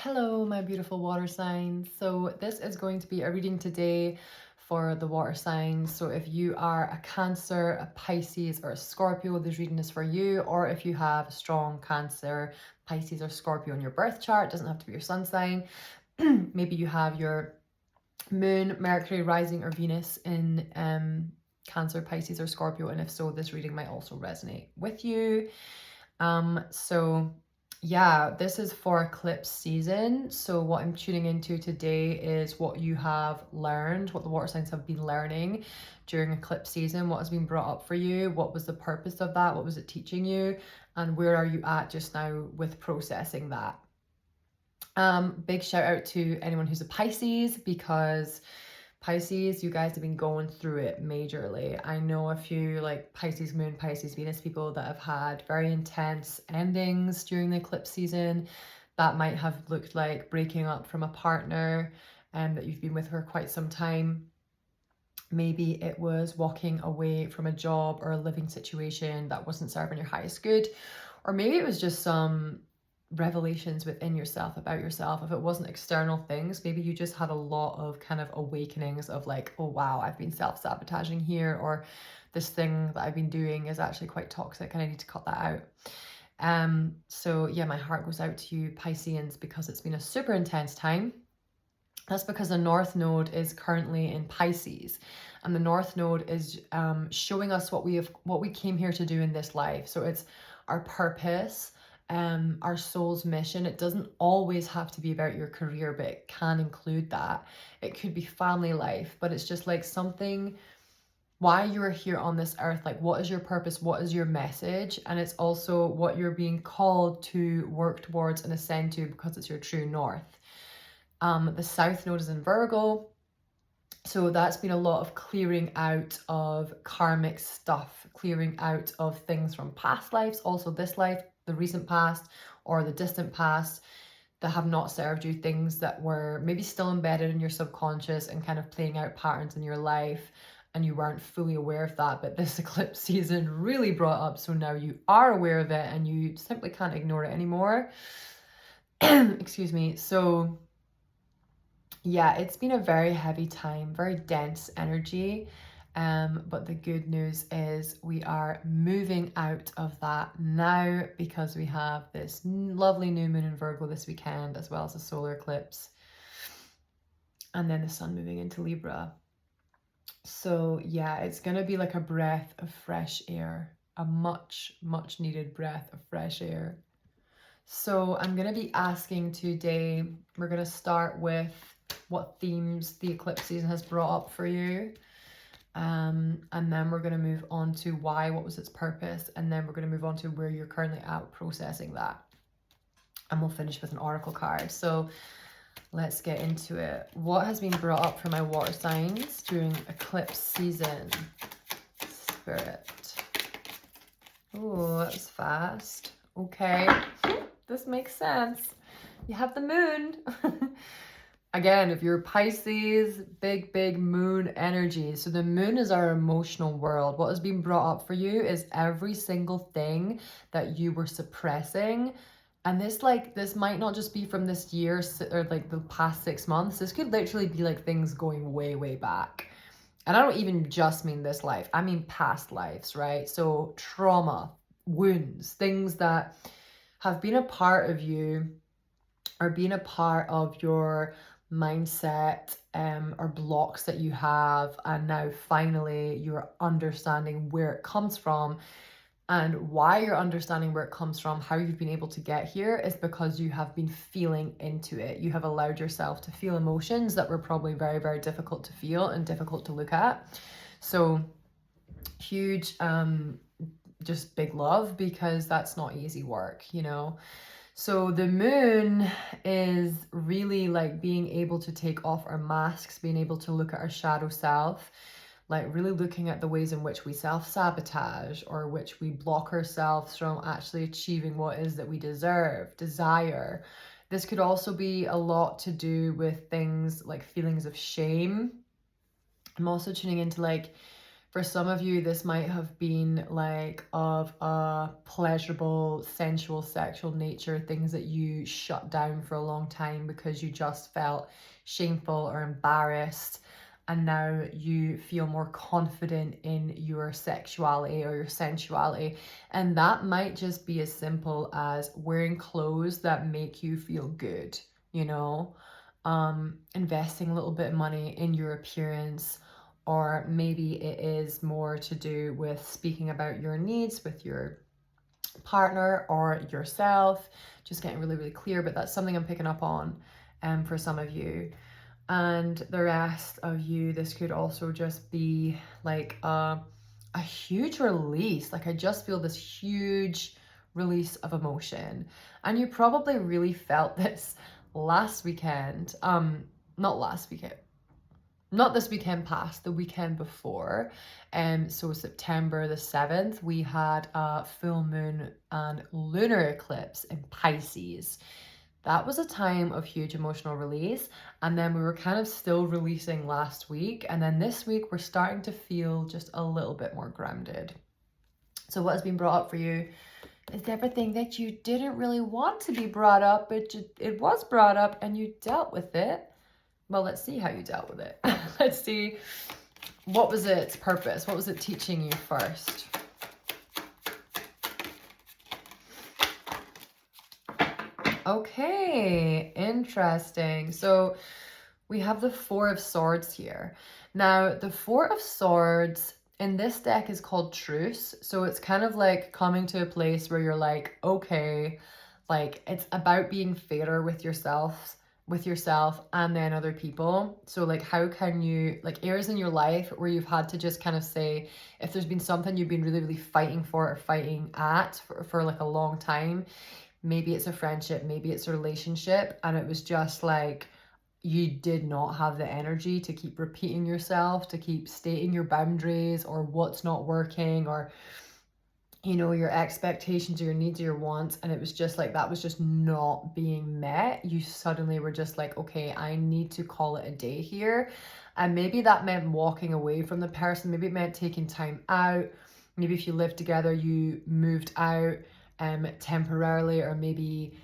Hello, my beautiful water signs. So, this is going to be a reading today for the water signs. So, if you are a Cancer, a Pisces, or a Scorpio, this reading is for you. Or if you have a strong Cancer, Pisces, or Scorpio in your birth chart, doesn't have to be your sun sign. Maybe you have your moon, Mercury, rising, or Venus in Cancer, Pisces, or Scorpio. And if so, this reading might also resonate with you. Yeah, this is for eclipse season. So what I'm tuning into today is what you have learned, what the water signs have been learning during eclipse season, what has been brought up for you, what was the purpose of that, what was it teaching you, and where are you at just now with processing that. Big shout out to anyone who's a Pisces, because Pisces, you guys have been going through it majorly. I know a few like Pisces moon, Pisces Venus people that have had very intense endings during the eclipse season. That might have looked like breaking up from a partner that you've been with for quite some time. Maybe it was walking away from a job or a living situation that wasn't serving your highest good. Or maybe it was just some revelations within yourself about yourself. If it wasn't external things, maybe you just had a lot of kind of awakenings of like, oh wow, I've been self-sabotaging here, or this thing that I've been doing is actually quite toxic and I need to cut that out. So yeah, my heart goes out to you Pisceans, because it's been a super intense time. That's because the North Node is currently in Pisces, and the North Node is showing us what we came here to do in this life. So it's our purpose, our soul's mission. It doesn't always have to be about your career, but it can include that. It could be family life, but it's just like something, why you're here on this earth, like what is your purpose, what is your message, and it's also what you're being called to work towards and ascend to, because it's your true north. The South Node is in Virgo, so that's been a lot of clearing out of karmic stuff, clearing out of things from past lives, also this life, the recent past or the distant past, that have not served you, things that were maybe still embedded in your subconscious and kind of playing out patterns in your life, and you weren't fully aware of that, but this eclipse season really brought up, so now you are aware of it and you simply can't ignore it anymore. Excuse me. So yeah, it's been a very heavy time, very dense energy. But the good news is we are moving out of that now, because we have this lovely new moon in Virgo this weekend, as well as a solar eclipse. And then the sun moving into Libra. So yeah, it's going to be like a breath of fresh air, a much, much needed breath of fresh air. So I'm going to be asking today, we're going to start with what themes the eclipse season has brought up for you. And then we're going to move on to why, what was its purpose, and then we're going to move on to where you're currently at processing that. And we'll finish with an oracle card. So let's get into it. What has been brought up for my water signs during eclipse season? Spirit. Oh, that was fast. Okay. This makes sense. You have the moon. Again, if you're Pisces, big moon energy. So the moon is our emotional world. What has been brought up for you is every single thing that you were suppressing. And this might not just be from this year or like the past 6 months. This could literally be like things going way back. And I don't even just mean this life. I mean past lives, right? So trauma, wounds, things that have been a part of you or been a part of your mindset, or blocks that you have, and now finally you're understanding where it comes from. And why you're understanding where it comes from, how you've been able to get here, is because you have been feeling into it. You have allowed yourself to feel emotions that were probably very difficult to feel and difficult to look at. So huge, just big love, because that's not easy work, you know. So the moon is really like being able to take off our masks, being able to look at our shadow self, like really looking at the ways in which we self-sabotage, or which we block ourselves from actually achieving what is that we deserve, desire. This could also be a lot to do with things like feelings of shame. I'm also tuning into like For some of you, this might have been like of a pleasurable, sensual, sexual nature, things that you shut down for a long time because you just felt shameful or embarrassed. And now you feel more confident in your sexuality or your sensuality. And that might just be as simple as wearing clothes that make you feel good, you know, investing a little bit of money in your appearance. Or maybe it is more to do with speaking about your needs with your partner or yourself, just getting really, really clear. But that's something I'm picking up on for some of you. And the rest of you, this could also just be like a huge release. Like I just feel this huge release of emotion. And you probably really felt this last weekend. Not last weekend, not this weekend past, the weekend before. So September the 7th, we had a full moon and lunar eclipse in Pisces. That was a time of huge emotional release. And then we were kind of still releasing last week. And then this week, we're starting to feel just a little bit more grounded. So what has been brought up for you is everything that you didn't really want to be brought up, but it was brought up and you dealt with it. Well, let's see how you dealt with it. Let's see, what was its purpose? What was it teaching you first? Okay, interesting. So we have the Four of Swords here. Now, the Four of Swords in this deck is called Truce. So it's kind of like coming to a place where you're like, okay, like it's about being fairer with yourself and then other people. So like how can you, like areas in your life where you've had to just kind of say, if there's been something you've been really, really fighting for or fighting at for like a long time, maybe it's a friendship, maybe it's a relationship, and it was just like you did not have the energy to keep repeating yourself, to keep stating your boundaries or what's not working, or you know, your expectations or your needs or your wants, and it was just like that was just not being met. You suddenly were just like, okay, I need to call it a day here. And maybe that meant walking away from the person. Maybe it meant taking time out. Maybe if you lived together, you moved out temporarily, or maybe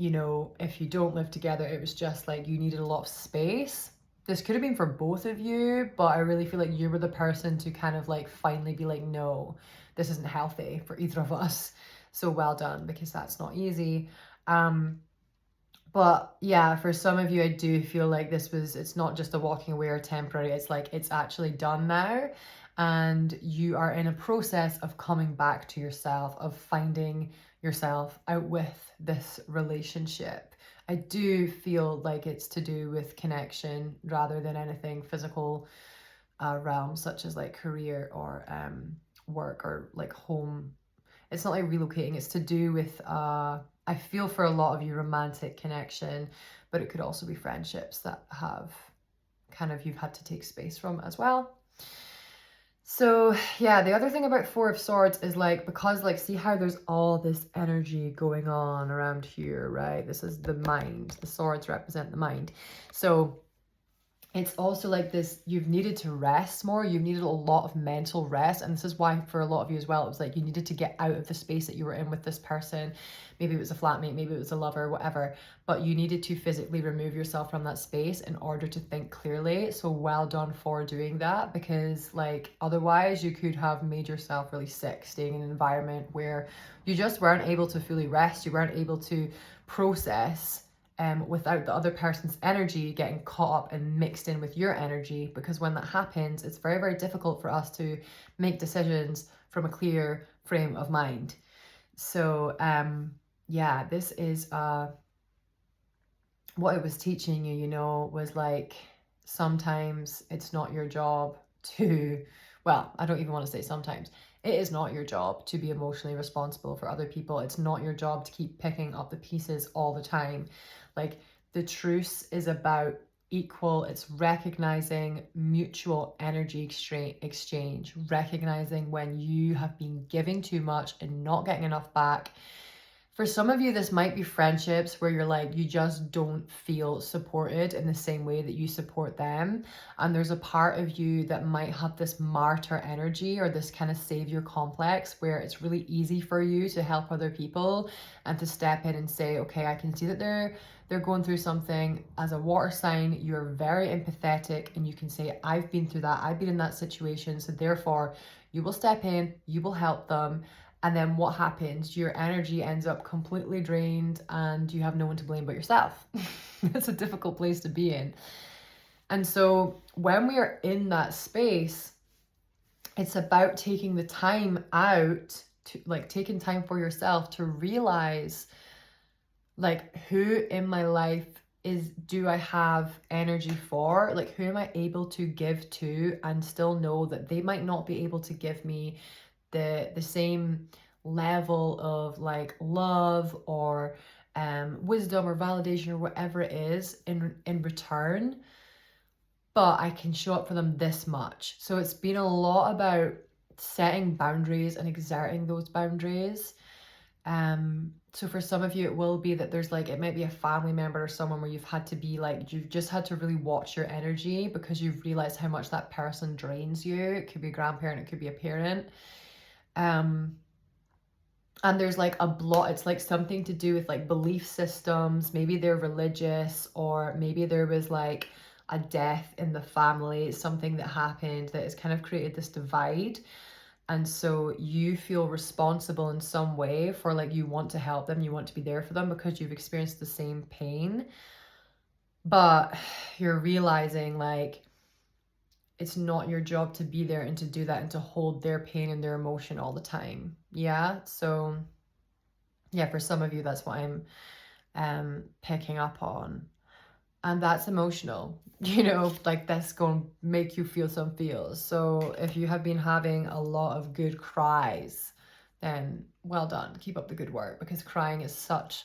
you know, if you don't live together, it was just like you needed a lot of space. This could have been for both of you, but I really feel like you were the person to kind of like finally be like, no, this isn't healthy for either of us. So well done, because that's not easy. But yeah, for some of you, I do feel like it's not just a walking away or temporary. It's like, it's actually done now. And you are in a process of coming back to yourself, of finding yourself out with this relationship. I do feel like it's to do with connection rather than anything physical realms, such as like career or work or like home. It's not like relocating, it's to do with I feel for a lot of you romantic connection, but it could also be friendships that have kind of you've had to take space from as well. So yeah, the other thing about Four of Swords is like, because like, see how there's all this energy going on around here, right? This is the mind. The swords represent the mind. So it's also like this, you've needed to rest more. You've needed a lot of mental rest. And this is why for a lot of you as well, it was like you needed to get out of the space that you were in with this person. Maybe it was a flatmate, maybe it was a lover, whatever. But you needed to physically remove yourself from that space in order to think clearly. So well done for doing that, because like otherwise you could have made yourself really sick staying in an environment where you just weren't able to fully rest. You weren't able to process without the other person's energy getting caught up and mixed in with your energy. Because when that happens, it's very, very difficult for us to make decisions from a clear frame of mind. So yeah, this is what it was teaching you, you know, was like, sometimes it's not your job to, well, I don't even want to say sometimes. It is not your job to be emotionally responsible for other people. It's not your job to keep picking up the pieces all the time. Like, the truce is about equal, it's recognizing mutual energy exchange, recognizing when you have been giving too much and not getting enough back, For some of you, this might be friendships where you're like, you just don't feel supported in the same way that you support them. And there's a part of you that might have this martyr energy or this kind of savior complex where it's really easy for you to help other people and to step in and say, okay, I can see that they're going through something. As a water sign, you're very empathetic and you can say, I've been through that. I've been in that situation. So therefore, you will step in, you will help them. And then what happens? Your energy ends up completely drained and you have no one to blame but yourself. It's a difficult place to be in. And so when we are in that space, it's about taking the time out to like taking time for yourself to realize like who in my life do I have energy for? Like who am I able to give to and still know that they might not be able to give me the same level of like love or wisdom or validation or whatever it is in return, but I can show up for them this much. So it's been a lot about setting boundaries and exerting those boundaries. So for some of you, it will be that there's like, it might be a family member or someone where you've had to be like, you've just had to really watch your energy because you've realized how much that person drains you. It could be a grandparent, it could be a parent. And there's like a block, it's like something to do with like belief systems. Maybe they're religious, or maybe there was like a death in the family, something that happened that has kind of created this divide. And so you feel responsible in some way for like, you want to help them, you want to be there for them because you've experienced the same pain. But you're realizing like, it's not your job to be there and to do that and to hold their pain and their emotion all the time. Yeah. So yeah, for some of you, that's what I'm picking up on. And that's emotional, you know, like that's going to make you feel some feels. So if you have been having a lot of good cries, then well done. Keep up the good work, because crying is such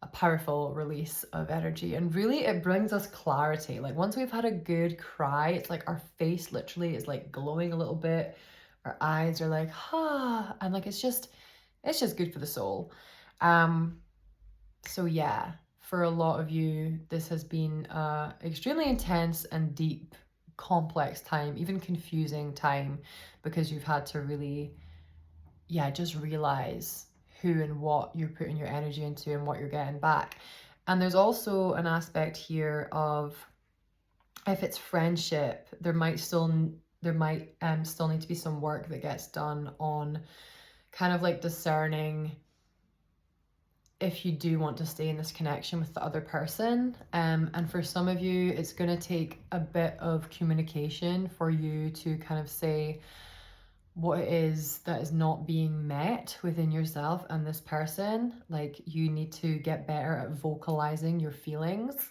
a powerful release of energy. And really it brings us clarity. Like once we've had a good cry, it's like our face literally is like glowing a little bit. Our eyes are like, ah, and like, it's just good for the soul. So yeah, for a lot of you, this has been extremely intense and deep, complex time, even confusing time, because you've had to really, yeah, just realize who and what you're putting your energy into and what you're getting back. And there's also an aspect here of, if it's friendship, there might still need to be some work that gets done on kind of like discerning if you do want to stay in this connection with the other person. And for some of you, it's going to take a bit of communication for you to kind of say what it is that is not being met within yourself and this person. Like you need to get better at vocalizing your feelings.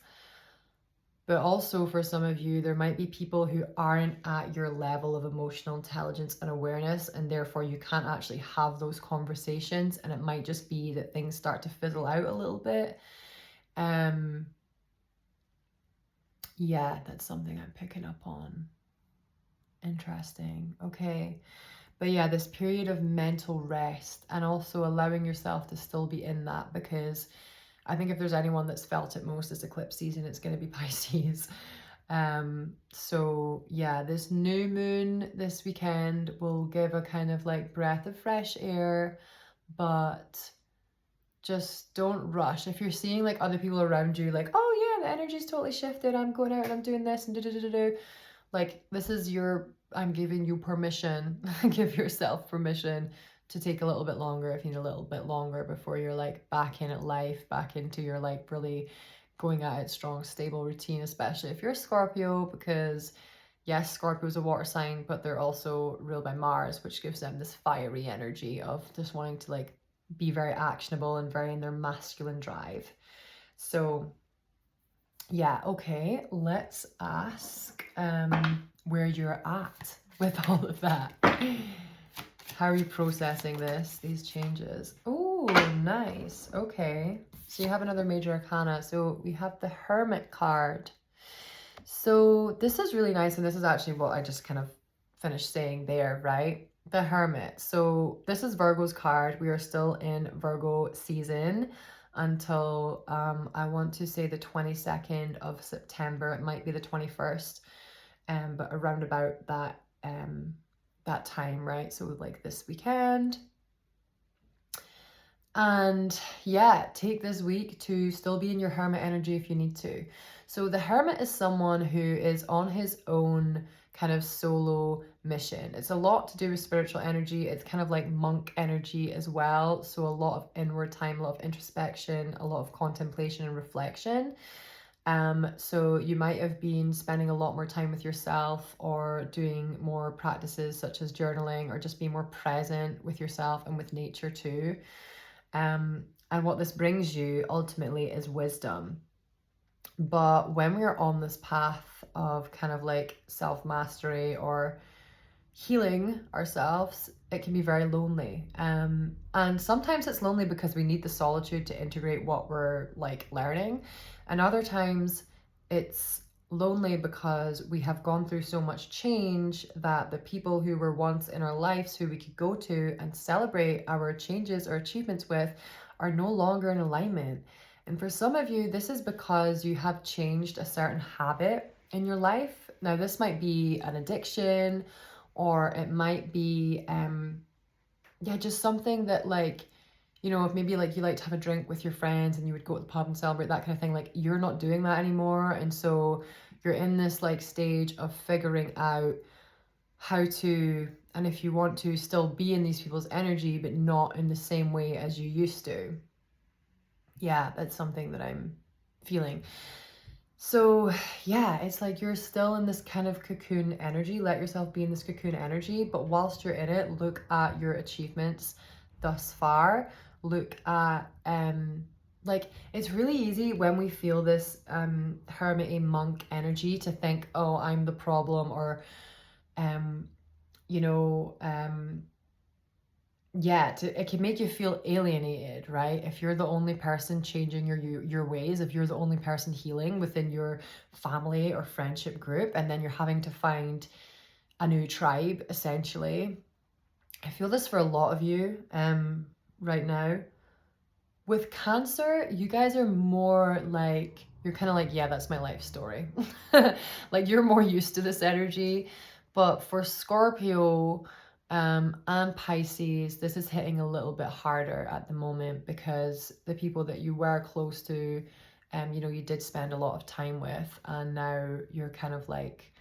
But also for some of you, there might be people who aren't at your level of emotional intelligence and awareness, and therefore you can't actually have those conversations, and it might just be that things start to fizzle out a little bit. Yeah, that's something I'm picking up on. Interesting. Okay. But yeah, this period of mental rest and also allowing yourself to still be in that, because I think if there's anyone that's felt it most this eclipse season, it's going to be Pisces. So yeah, this new moon this weekend will give a kind of like breath of fresh air, but just don't rush. If you're seeing like other people around you, like, oh yeah, the energy's totally shifted, I'm going out and I'm doing this and da-da-da-da-da, like this is I'm giving you permission, give yourself permission to take a little bit longer if you need a little bit longer before you're like back in at life, back into your like really going at it strong, stable routine, especially if you're a Scorpio, because yes, Scorpio is a water sign, but they're also ruled by Mars, which gives them this fiery energy of just wanting to like be very actionable and very in their masculine drive. So yeah, okay, let's ask where you're at with all of that. How are you processing these changes? Oh, nice. Okay. So you have another major arcana. So we have the Hermit card. So this is really nice. And this is actually what I just kind of finished saying there, right? The Hermit. So this is Virgo's card. We are still in Virgo season until I want to say the 22nd of September. It might be the 21st, but around about that time, right? So like this weekend. And yeah, take this week to still be in your Hermit energy if you need to. So the Hermit is someone who is on his own kind of solo mission. It's a lot to do with spiritual energy. It's kind of like monk energy as well. So a lot of inward time, a lot of introspection, a lot of contemplation and reflection. So you might have been spending a lot more time with yourself or doing more practices such as journaling or just being more present with yourself and with nature too. And what this brings you ultimately is wisdom. But when we're on this path of kind of like self-mastery or healing ourselves, it can be very lonely. And sometimes it's lonely because we need the solitude to integrate what we're like learning. And other times it's lonely because we have gone through so much change that the people who were once in our lives who we could go to and celebrate our changes or achievements with are no longer in alignment. And for some of you, this is because you have changed a certain habit in your life. Now, this might be an addiction, or it might be, yeah, just something that like, you know, if maybe like you like to have a drink with your friends and you would go to the pub and celebrate, that kind of thing, like you're not doing that anymore. And so you're in this like stage of figuring out how to, and if you want to still be in these people's energy, but not in the same way as you used to. Yeah, that's something that I'm feeling. So yeah, it's like you're still in this kind of cocoon energy. Let yourself be in this cocoon energy, but whilst you're in it, look at your achievements thus far. Look at like it's really easy when we feel this hermit monk energy to think, oh, I'm the problem, or you know, yeah, it can make you feel alienated, right? If you're the only person changing your ways, if you're the only person healing within your family or friendship group, and then you're having to find a new tribe, essentially. I feel this for a lot of you right now. With Cancer, you guys are more like, you're kind of like, yeah, that's my life story. Like you're more used to this energy. But for Scorpio and Pisces, this is hitting a little bit harder at the moment because the people that you were close to, you know, you did spend a lot of time with, and now you're kind of like,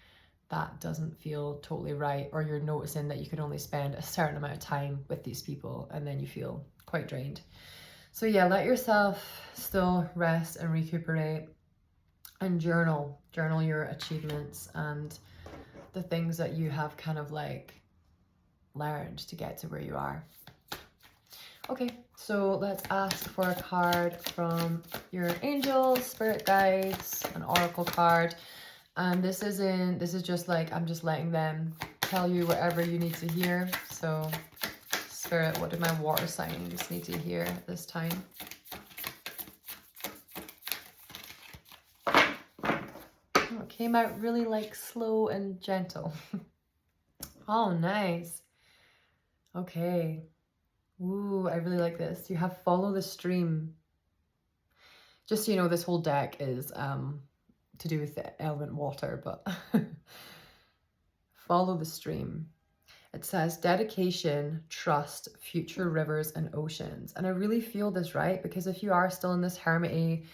that doesn't feel totally right, or you're noticing that you can only spend a certain amount of time with these people and then you feel quite drained. So yeah, let yourself still rest and recuperate and journal your achievements and the things that you have kind of like learned to get to where you are. Okay, so let's ask for a card from your angels, spirit guides, an oracle card. And this is just like, I'm just letting them tell you whatever you need to hear. So Spirit, what do my water signs need to hear at this time? Oh, it came out really like slow and gentle. Oh, nice. Okay. Ooh, I really like this. You have follow the stream. Just so you know, this whole deck is to do with the element water, but follow the stream. It says dedication, trust, future rivers and oceans. And I really feel this, right? Because if you are still in this hermity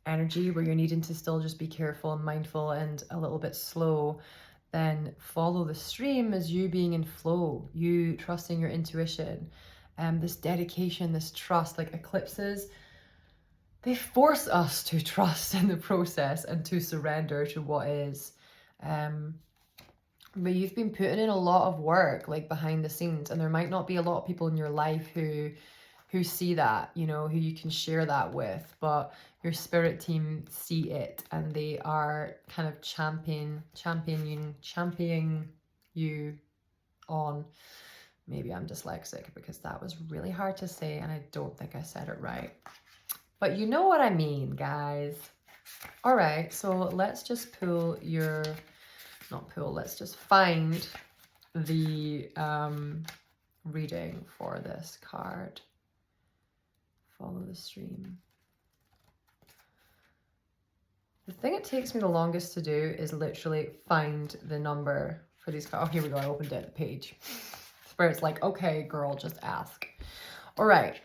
energy where you're needing to still just be careful and mindful and a little bit slow, then follow the stream as you being in flow, you trusting your intuition, this dedication, this trust. Like eclipses, they force us to trust in the process and to surrender to what is. But you've been putting in a lot of work like behind the scenes, and there might not be a lot of people in your life who see that, you know, who you can share that with, but your spirit team see it and they are kind of championing you on. Maybe I'm dyslexic because that was really hard to say and I don't think I said it right. But you know what I mean, guys. All right, so let's just pull your, not pull, let's just find the reading for this card. Follow the stream. The thing it takes me the longest to do is literally find the number for these cards. Oh, here we go. I opened it, the page. Where it's like, okay, girl, just ask. All right.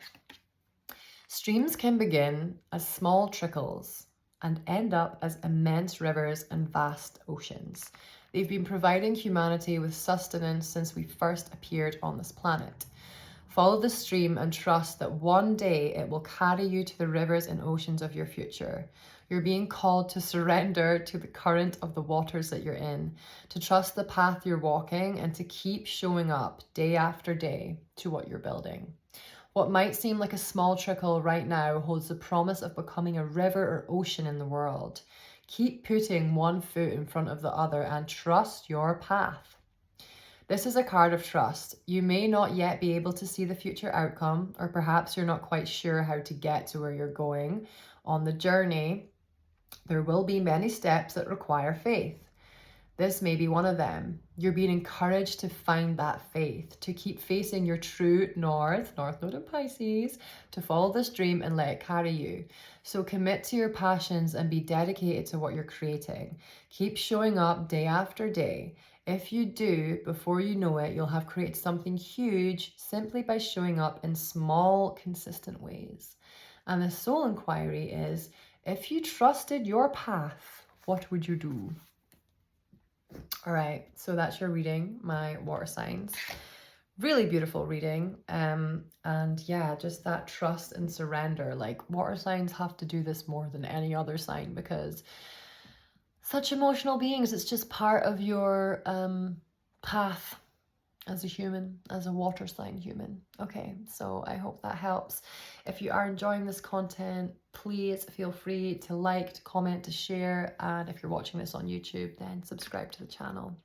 Streams can begin as small trickles and end up as immense rivers and vast oceans. They've been providing humanity with sustenance since we first appeared on this planet. Follow the stream and trust that one day it will carry you to the rivers and oceans of your future. You're being called to surrender to the current of the waters that you're in, to trust the path you're walking, and to keep showing up day after day to what you're building. What might seem like a small trickle right now holds the promise of becoming a river or ocean in the world. Keep putting one foot in front of the other and trust your path. This is a card of trust. You may not yet be able to see the future outcome, or perhaps you're not quite sure how to get to where you're going. On the journey, there will be many steps that require faith. This may be one of them. You're being encouraged to find that faith, to keep facing your true north node in Pisces, to follow this dream and let it carry you. So commit to your passions and be dedicated to what you're creating. Keep showing up day after day. If you do, before you know it, you'll have created something huge simply by showing up in small, consistent ways. And the soul inquiry is, if you trusted your path, what would you do? All right, so that's your reading, my water signs. Really beautiful reading. And yeah, just that trust and surrender. Like, water signs have to do this more than any other sign because such emotional beings, it's just part of your path as a human, as a water sign human. Okay, so I hope that helps. If you are enjoying this content, please feel free to like, to comment, to share, and if you're watching this on YouTube, then subscribe to the channel.